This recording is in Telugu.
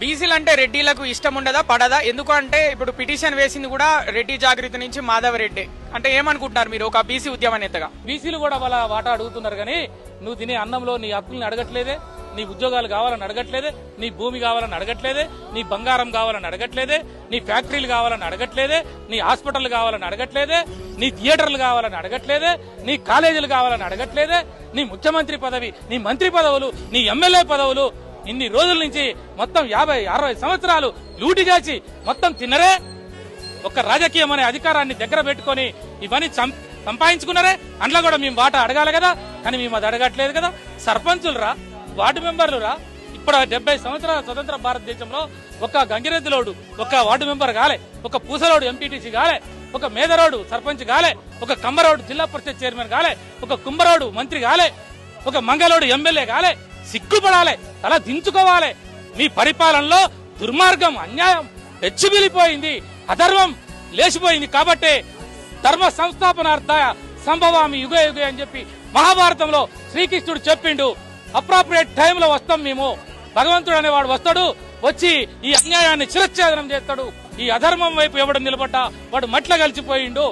బీసీలు అంటే రెడ్డిలకు ఇష్టం ఉండదా పడదా? ఎందుకంటే ఇప్పుడు పిటిషన్ వేసింది కూడా రెడ్డి జాగృతి నుంచి మాధవ్ రెడ్డి. అంటే ఏమనుకుంటున్నారు మీరు ఒక బీసీ ఉద్యమ నేతగా? బీసీలు కూడా వాళ్ళ వాటా అడుగుతున్నారు కానీ నువ్వు తినే అన్నంలో నీ హక్కుల్ని అడగట్లేదే, నీ ఉద్యోగాలు కావాలని అడగట్లేదే, నీ భూమి కావాలని అడగట్లేదే, నీ బంగారం కావాలని అడగట్లేదే, నీ ఫ్యాక్టరీలు కావాలని అడగట్లేదే, నీ హాస్పిటల్ కావాలని అడగట్లేదే, నీ థియేటర్లు కావాలని అడగట్లేదే, నీ కాలేజీలు కావాలని అడగట్లేదే, నీ ముఖ్యమంత్రి పదవి, నీ మంత్రి పదవులు, నీ ఎమ్మెల్యే పదవులు ఇన్ని రోజుల నుంచి మొత్తం 50-60 సంవత్సరాలు లూటి చేసి మొత్తం తిన్నరే. ఒక రాజకీయం అనే అధికారాన్ని దగ్గర పెట్టుకుని ఇవన్నీ సంపాదించుకున్నారే. అందులో కూడా మేము వాటా అడగాలి కదా, కానీ మేము అది అడగట్లేదు కదా. సర్పంచులు రా, వార్డు మెంబర్లు రా. ఇప్పుడు 70 సంవత్సరాల స్వతంత్ర భారతదేశంలో ఒక గంగిరెద్దులోడు ఒక వార్డు మెంబర్ కాలే, ఒక పూసలోడు ఎంపీటీసీ కాలే, ఒక మేదరోడు సర్పంచ్ కాలే, ఒక కమ్మరోడు జిల్లా పరిషత్ చైర్మన్ కాలే, ఒక కుంభరోడు మంత్రి కాలే, ఒక మంగళోడు ఎమ్మెల్యే కాలే. సిగ్గుపడాలి, తల దించుకోవాలి. మీ పరిపాలనలో దుర్మార్గం, అన్యాయం పెచ్చుబిలిపోయింది, అధర్మం లేచిపోయింది. కాబట్టి ధర్మ సంస్థాపనార్థాయ సంభవామి యుగే యుగే అని చెప్పి మహాభారతంలో శ్రీకృష్ణుడు చెప్పిండు. అప్రాప్రియేట్ టైంలో వస్తాం మేము. భగవంతుడు అనేవాడు వస్తాడు, వచ్చి ఈ అన్యాయాన్ని శిరచ్ఛేదనం చేస్తాడు. ఈ అధర్మం వైపు ఎవడు నిలబడ్డా వాడు మట్ల కలిసిపోయిండు.